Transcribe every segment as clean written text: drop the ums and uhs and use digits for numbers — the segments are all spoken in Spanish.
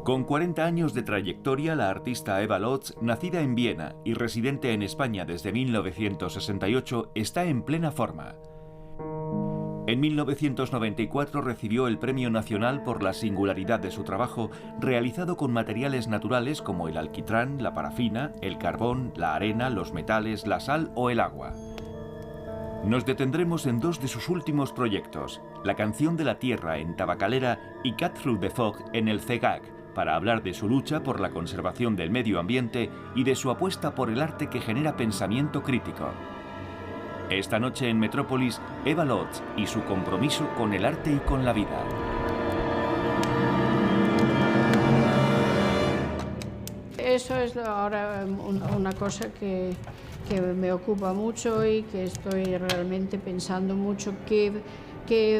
Con 40 años de trayectoria, la artista Eva Lotz, nacida en Viena y residente en España desde 1968, está en plena forma. En 1994 recibió el Premio Nacional por la singularidad de su trabajo, realizado con materiales naturales como el alquitrán, la parafina, el carbón, la arena, los metales, la sal o el agua. Nos detendremos en dos de sus últimos proyectos, La canción de la tierra en Tabacalera y Cut Through the Fog en el CEGAC, para hablar de su lucha por la conservación del medio ambiente y de su apuesta por el arte que genera pensamiento crítico. Esta noche en Metrópolis, Eva Lotz y su compromiso con el arte y con la vida. Eso es ahora una cosa que me ocupa mucho y que estoy realmente pensando mucho qué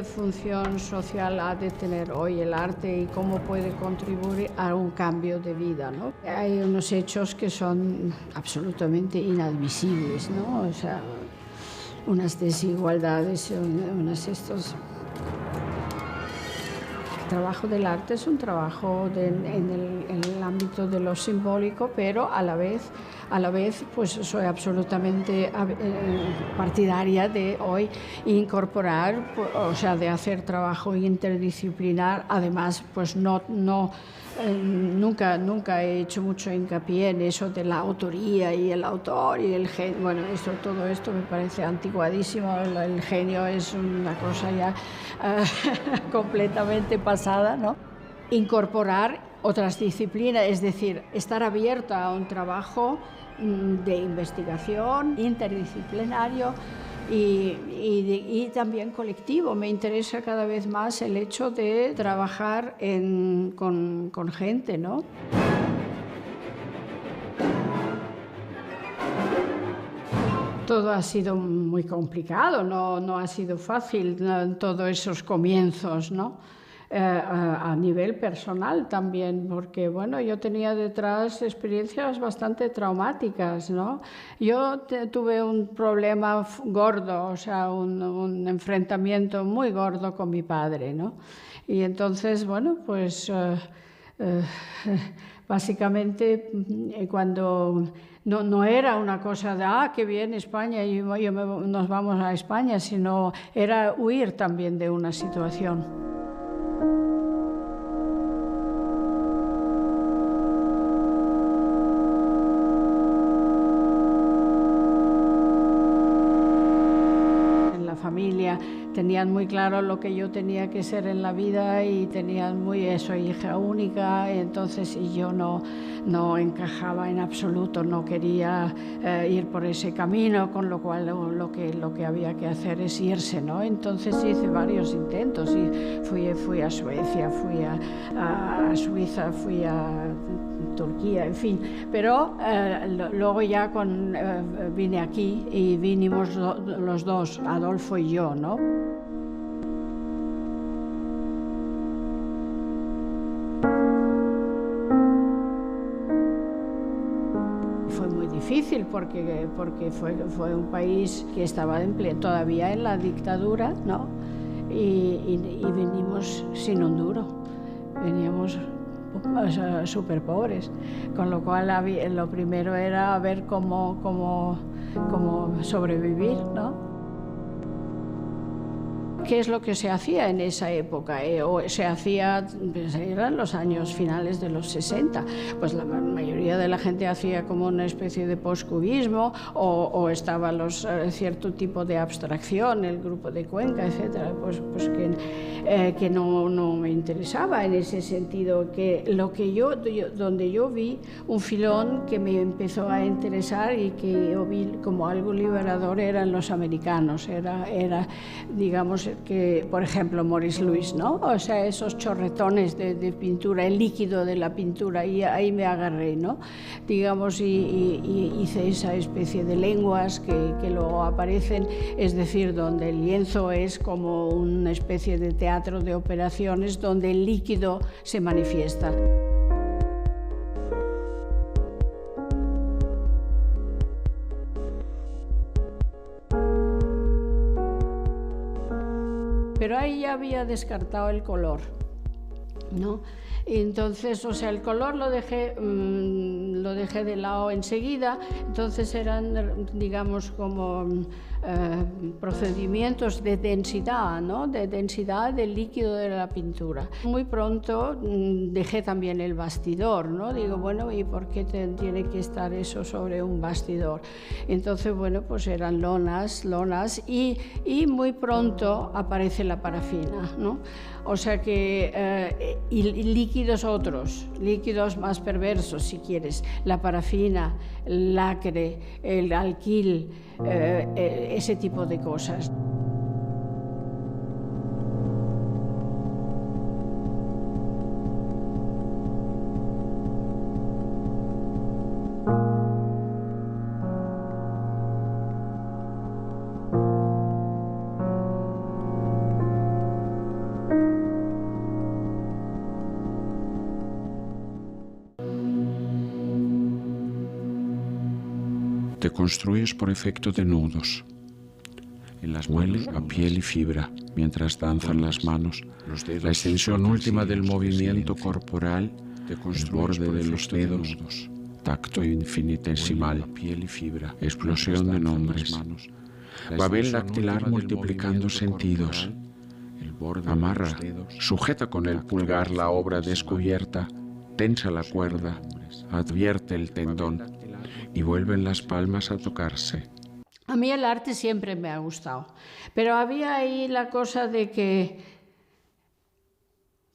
función social ha de tener hoy el arte y cómo puede contribuir a un cambio de vida, ¿no? Hay unos hechos que son absolutamente inadmisibles, ¿no? O sea, unas desigualdades, estos... El trabajo del arte es un trabajo en el ámbito de lo simbólico, pero a la vez pues soy absolutamente partidaria de hoy incorporar, o sea, de hacer trabajo interdisciplinar. Además, pues nunca he hecho mucho hincapié en eso de la autoría y el autor y el genio. Bueno, todo esto me parece antiguadísimo. El genio es una cosa ya completamente pasada, ¿no? Incorporar otras disciplinas, es decir, estar abierta a un trabajo de investigación interdisciplinario y también colectivo. Me interesa cada vez más el hecho de trabajar con gente, ¿no? Todo ha sido muy complicado, no ha sido fácil, todos esos comienzos, ¿no? A nivel personal también, porque bueno, yo tenía detrás experiencias bastante traumáticas, ¿no? Yo tuve un problema gordo, o sea, un enfrentamiento muy gordo con mi padre, ¿no? Y entonces, bueno, pues básicamente cuando no era una cosa de qué bien España y nos vamos a España, sino era huir también de una situación. Tenían muy claro lo que yo tenía que ser en la vida y tenían soy hija única, entonces y yo no encajaba en absoluto, no quería ir por ese camino, con lo cual lo que había que hacer es irse, ¿no? Entonces hice varios intentos y fui a Suecia, fui a Suiza, fui a Turquía, en fin, pero luego ya vine aquí y vinimos los dos, Adolfo y yo, ¿no? Fue muy difícil porque fue un país que estaba todavía en la dictadura, ¿no? Y venimos sin un duro, veníamos súper pobres, con lo cual lo primero era ver cómo sobrevivir, ¿no? ¿Qué es lo que se hacía en esa época? Se hacía, eran los años finales de los 60, pues la mayoría de la gente hacía como una especie de postcubismo o estaba cierto tipo de abstracción, el grupo de Cuenca, etcétera, pues que no me interesaba en ese sentido, que donde yo vi un filón que me empezó a interesar y que yo vi como algo liberador eran los americanos, era digamos que, por ejemplo, Maurice Lewis, ¿no? O sea, esos chorretones de pintura, el líquido de la pintura, y ahí me agarré, ¿no? Digamos, y hice esa especie de lenguas que luego aparecen, es decir, donde el lienzo es como una especie de teatro de operaciones donde el líquido se manifiesta. Pero ahí ya había descartado el color, ¿no? Y entonces, o sea, el color lo dejé de lado enseguida. Entonces eran, digamos, como procedimientos de densidad, ¿no? De densidad del líquido de la pintura. Muy pronto dejé también el bastidor, ¿no? Digo, bueno, ¿y por qué tiene que estar eso sobre un bastidor? Entonces, bueno, pues eran lonas, y muy pronto aparece la parafina, ¿no? O sea que, y líquidos otros, líquidos más perversos, si quieres, la parafina, el lacre, el alquil, ese tipo de cosas. Te construyes por efecto de nudos. En las muele a piel y fibra, mientras danzan las manos, la extensión última del movimiento corporal, el borde de los dedos, tacto infinitesimal, explosión de nombres, babel dactilar multiplicando sentidos. Amarra, sujeta con el pulgar la obra descubierta, tensa la cuerda, advierte el tendón y vuelven las palmas a tocarse. A mí el arte siempre me ha gustado, pero había ahí la cosa de que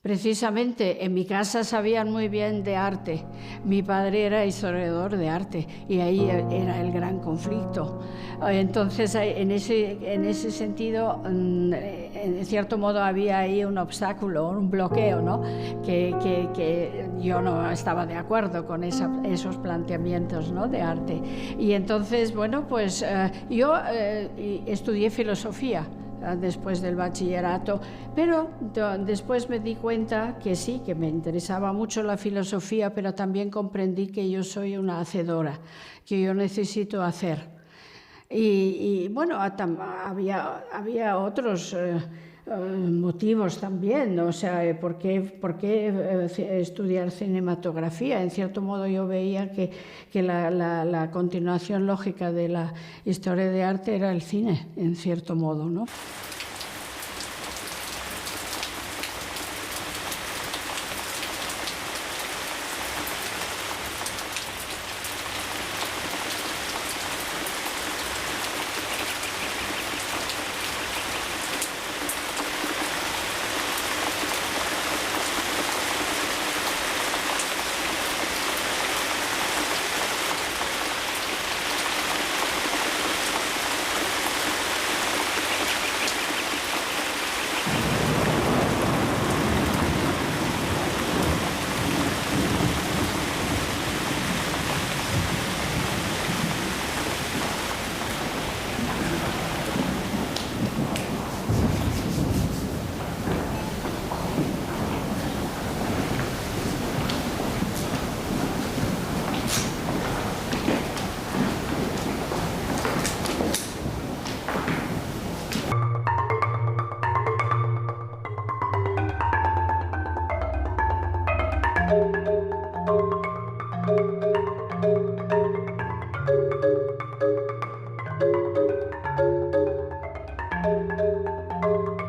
precisamente en mi casa sabían muy bien de arte. Mi padre era historiador de arte y ahí era el gran conflicto. Entonces, en ese sentido, en cierto modo había ahí un obstáculo, un bloqueo, ¿no? Que yo no estaba de acuerdo con esos planteamientos, ¿no? De arte. Y entonces, bueno, pues yo estudié filosofía después del bachillerato, pero después me di cuenta que sí, que me interesaba mucho la filosofía, pero también comprendí que yo soy una hacedora, que yo necesito hacer. Y bueno, había otros motivos también, o sea, ¿por qué estudiar cinematografía? En cierto modo yo veía que la continuación lógica de la historia de arte era el cine, en cierto modo, ¿no?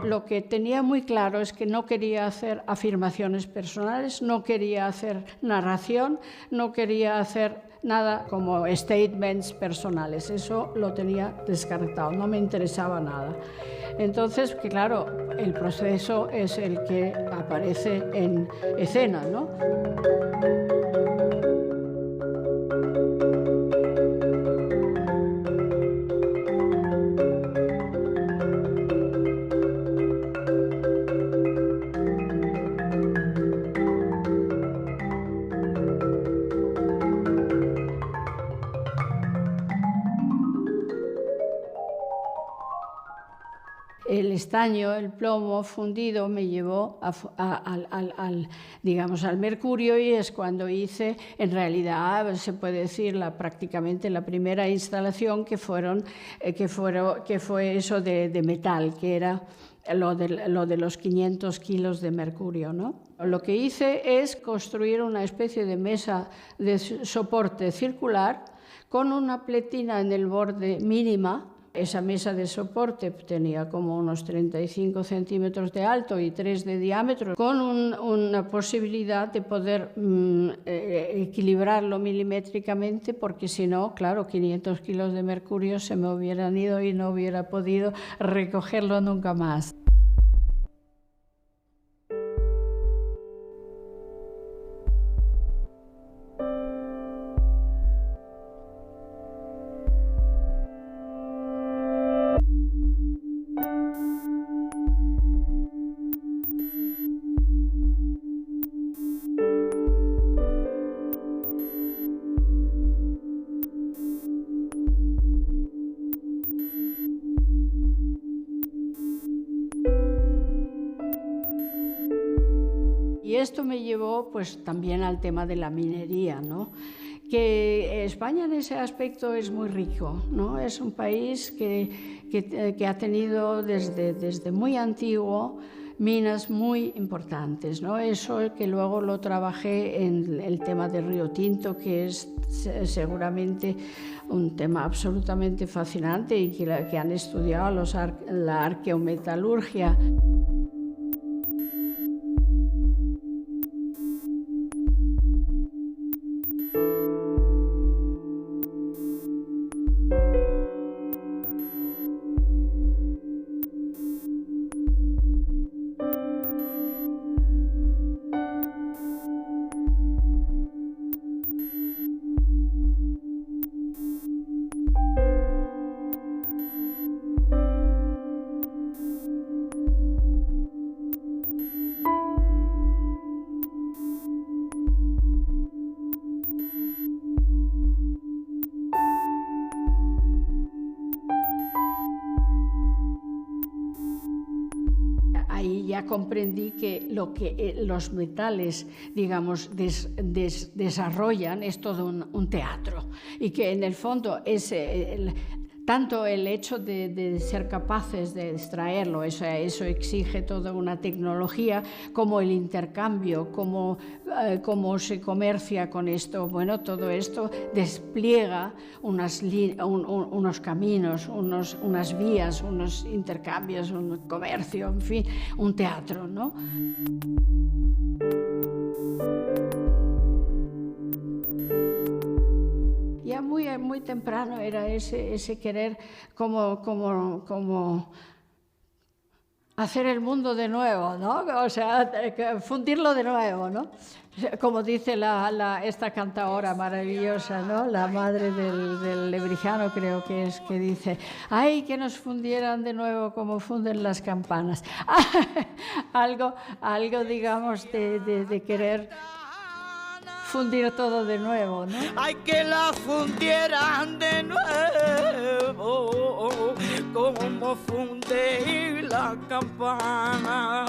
Lo que tenía muy claro es que no quería hacer afirmaciones personales, no quería hacer narración, no quería hacer nada como statements personales. Eso lo tenía descartado, no me interesaba nada. Entonces, que claro, el proceso es el que aparece en escena, ¿no? El estaño, el plomo fundido me llevó al mercurio, y es cuando hice, en realidad se puede decir, prácticamente la primera instalación que fue eso de metal, que era lo de los 500 kilos de mercurio, ¿no? Lo que hice es construir una especie de mesa de soporte circular con una pletina en el borde mínima. Esa mesa de soporte tenía como unos 35 centímetros de alto y 3 de diámetro, con una posibilidad de poder equilibrarlo milimétricamente, porque si no, claro, 500 kilos de mercurio se me hubieran ido y no hubiera podido recogerlo nunca más. Y esto me llevó pues también al tema de la minería, ¿no? Que España en ese aspecto es muy rico, ¿no? Es un país que ha tenido desde muy antiguo minas muy importantes, ¿no? Eso que luego lo trabajé en el tema de Río Tinto, que es seguramente un tema absolutamente fascinante y que han estudiado la arqueometalurgia. Ahí ya comprendí que lo que los metales, digamos, desarrollan es todo un teatro, y que en el fondo tanto el hecho de ser capaces de extraerlo, eso exige toda una tecnología, como el intercambio, cómo se comercia con esto. Bueno, todo esto despliega unos caminos, unas vías, unos intercambios, un comercio, en fin, un teatro, ¿no? Ya muy temprano era ese querer como hacer el mundo de nuevo, ¿no? O sea, fundirlo de nuevo, ¿no? Como dice esta cantaora maravillosa, ¿no? La madre del Lebrijano, creo que es, que dice: ¡ay, que nos fundieran de nuevo como funden las campanas! algo, digamos, de querer fundir todo de nuevo, ¿no? ¡Ay, que la fundieran de nuevo, como funde la campana!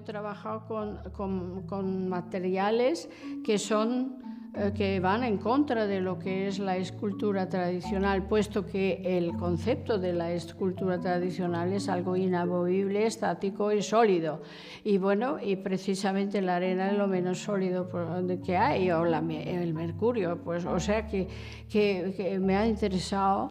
Trabajado con materiales que van en contra de lo que es la escultura tradicional, puesto que el concepto de la escultura tradicional es algo inamovible, estático y sólido. Y bueno, y precisamente la arena es lo menos sólido que hay, o el mercurio, pues, o sea que me ha interesado.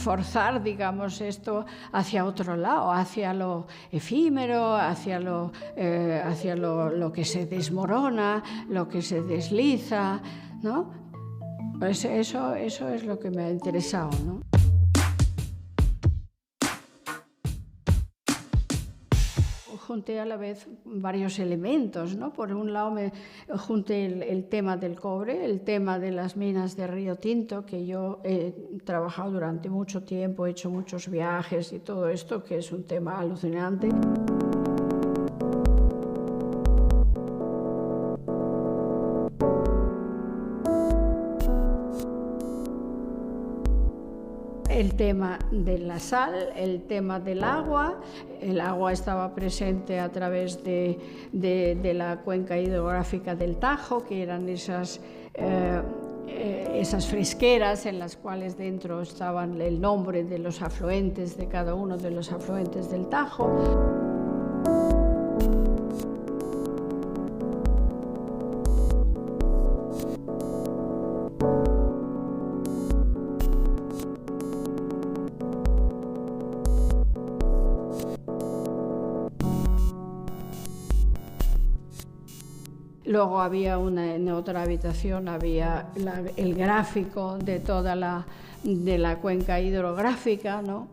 forzar, digamos, esto hacia otro lado, hacia lo efímero, hacia lo que se desmorona, lo que se desliza, ¿no? Pues eso es lo que me ha interesado, ¿no? Junté a la vez varios elementos, ¿no? Por un lado me junté el tema del cobre, el tema de las minas de Río Tinto, que yo he trabajado durante mucho tiempo, he hecho muchos viajes y todo esto, que es un tema alucinante. El tema de la sal, el tema del agua. El agua estaba presente a través de la cuenca hidrográfica del Tajo, que eran esas fresqueras en las cuales dentro estaban el nombre de los afluentes, de cada uno de los afluentes del Tajo. Luego había en otra habitación había el gráfico de toda la cuenca hidrográfica, ¿no?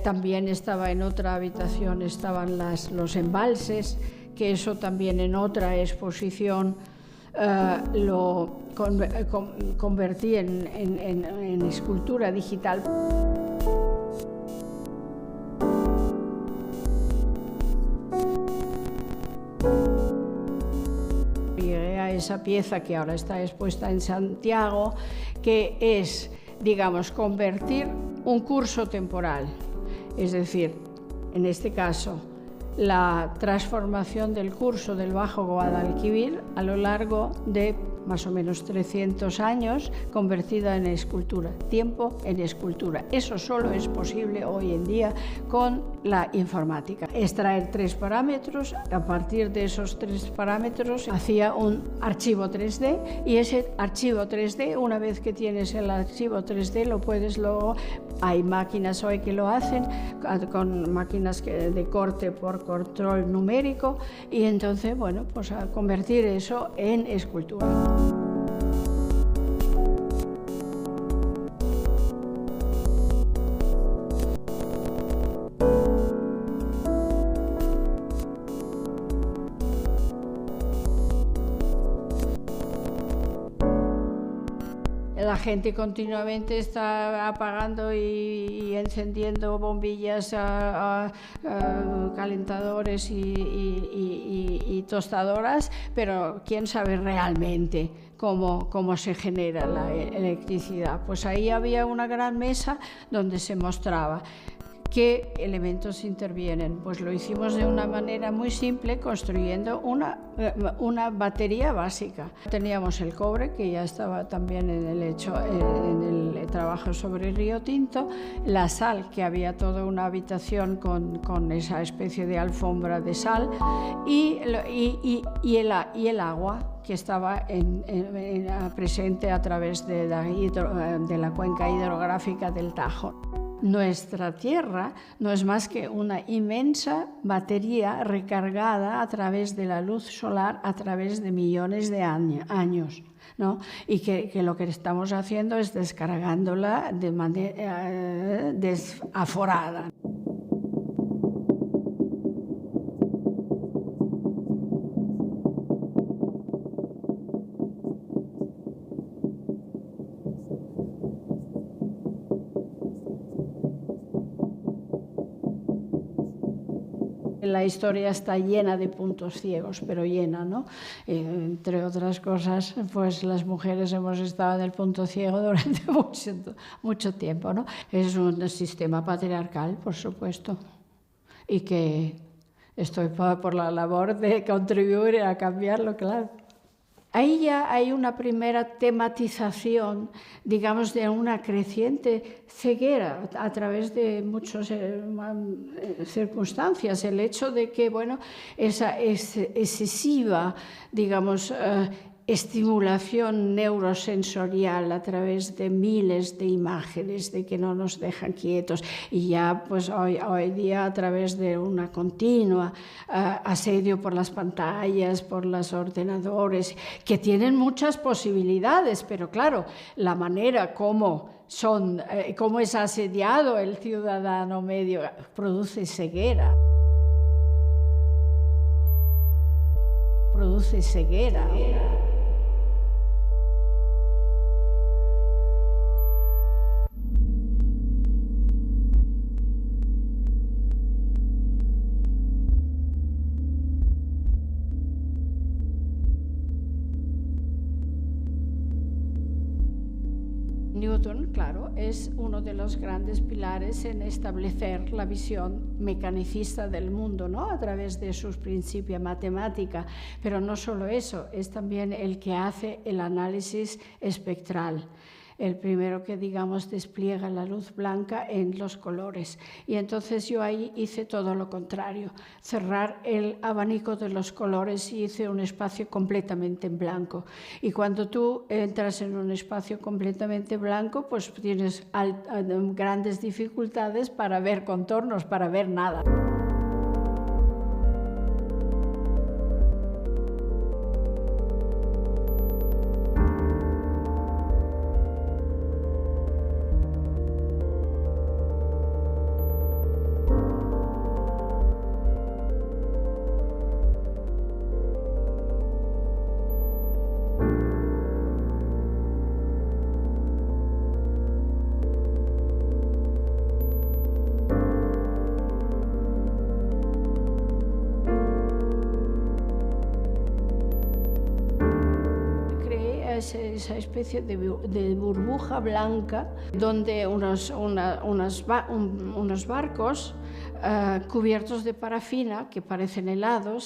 También estaba en otra habitación, estaban los embalses, que eso también en otra exposición lo convertí en escultura digital. Esa pieza que ahora está expuesta en Santiago, que es, digamos, convertir un curso temporal, es decir, en este caso, la transformación del curso del Bajo Guadalquivir a lo largo de más o menos 300 años, convertida en escultura, tiempo en escultura. Eso solo es posible hoy en día con la informática. Extraer 3 parámetros, a partir de esos 3 parámetros hacía un archivo 3D y ese archivo 3D, una vez que tienes el archivo 3D, lo puedes luego, hay máquinas hoy que lo hacen, con máquinas de corte por control numérico, y entonces, bueno, pues a convertir eso en escultura. La gente continuamente está apagando y encendiendo bombillas, calentadores y tostadoras, pero ¿quién sabe realmente cómo se genera la electricidad? Pues ahí había una gran mesa donde se mostraba qué elementos intervienen. Pues lo hicimos de una manera muy simple, construyendo una batería básica. Teníamos el cobre, que ya estaba también en el trabajo sobre Río Tinto, la sal, que había toda una habitación con esa especie de alfombra de sal, y el agua, que estaba presente a través de la cuenca hidrográfica del Tajo. Nuestra Tierra no es más que una inmensa batería recargada a través de la luz solar a través de millones de años, ¿no? Y que lo que estamos haciendo es descargándola de manera desaforada. La historia está llena de puntos ciegos, pero llena, ¿no? Entre otras cosas, pues las mujeres hemos estado en el punto ciego durante mucho tiempo, ¿no? Es un sistema patriarcal, por supuesto, y que estoy por la labor de contribuir a cambiarlo, claro. Ahí ya hay una primera tematización, digamos, de una creciente ceguera a través de muchas circunstancias. El hecho de que, bueno, esa excesiva, digamos, estimulación neurosensorial a través de miles de imágenes de que no nos dejan quietos, y ya pues hoy día a través de una continua asedio por las pantallas, por los ordenadores, que tienen muchas posibilidades, pero claro, la manera como es asediado el ciudadano medio produce ceguera. Produce ceguera. Newton, claro, es uno de los grandes pilares en establecer la visión mecanicista del mundo, ¿no? A través de sus principios matemática. Pero no solo eso, es también el que hace el análisis espectral. El primero que, digamos, despliega la luz blanca en los colores. Y entonces yo ahí hice todo lo contrario, cerrar el abanico de los colores y hice un espacio completamente en blanco. Y cuando tú entras en un espacio completamente blanco, pues tienes grandes dificultades para ver contornos, para ver nada. Esa especie de burbuja blanca donde unos barcos cubiertos de parafina que parecen helados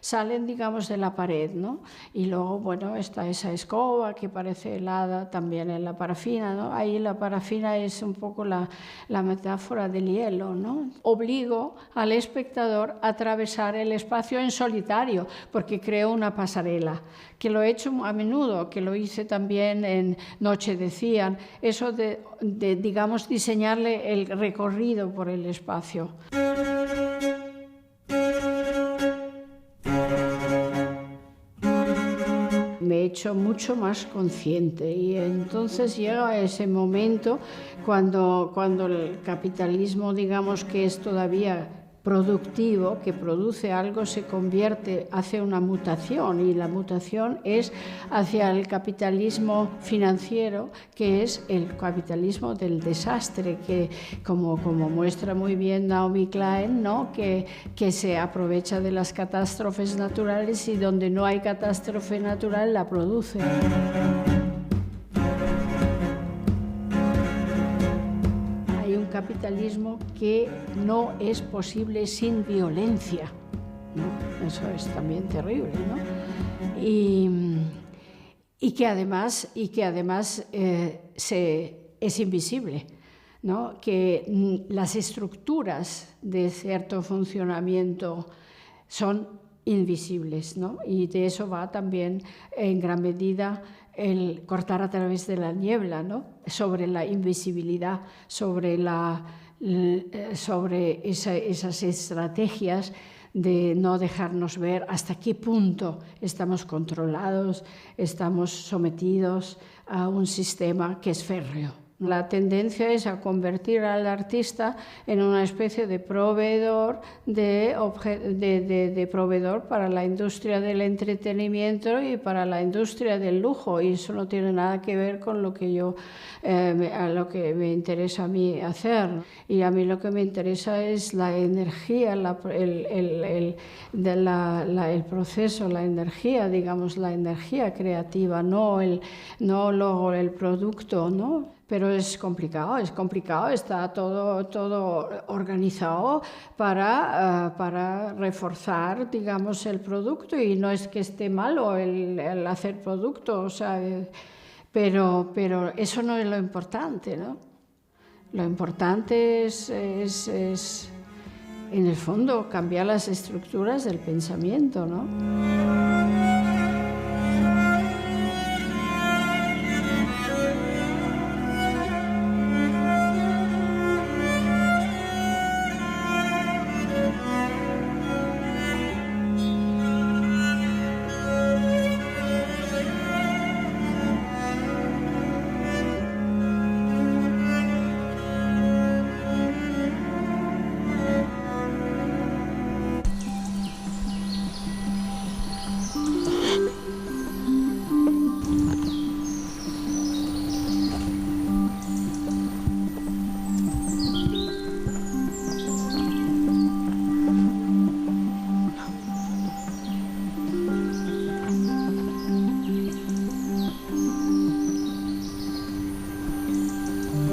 salen, digamos, de la pared, ¿no? Y luego, bueno, está esa escoba que parece helada también en la parafina, ¿no? Ahí la parafina es un poco la metáfora del hielo, ¿no? Obligo al espectador a atravesar el espacio en solitario porque creo una pasarela, que lo he hecho a menudo, que lo hice también en Noche de Cian, eso de digamos, diseñarle el recorrido por el espacio. Me he hecho mucho más consciente y entonces llega ese momento cuando el capitalismo, digamos, que es todavía productivo, que produce algo, se convierte, hace una mutación, y la mutación es hacia el capitalismo financiero, que es el capitalismo del desastre, que como muestra muy bien Naomi Klein, ¿no? que se aprovecha de las catástrofes naturales y donde no hay catástrofe natural la produce. Capitalismo que no es posible sin violencia, ¿no? Eso es también terrible, ¿no? Y que además es invisible, ¿no? Que las estructuras de cierto funcionamiento son invisibles, ¿no? Y de eso va también en gran medida el cortar a través de la niebla, ¿no? Sobre la invisibilidad, sobre esas estrategias de no dejarnos ver hasta qué punto estamos controlados, estamos sometidos a un sistema que es férreo. La tendencia es a convertir al artista en una especie de proveedor proveedor para la industria del entretenimiento y para la industria del lujo, y eso no tiene nada que ver con lo que lo que me interesa a mí hacer. Y a mí lo que me interesa es la energía, el proceso, la energía, digamos, la energía creativa, no luego el producto, ¿no? Pero es complicado, está todo organizado para reforzar, digamos, el producto, y no es que esté malo el hacer producto, o sea, pero eso no es lo importante, ¿no? Lo importante es en el fondo cambiar las estructuras del pensamiento, ¿no?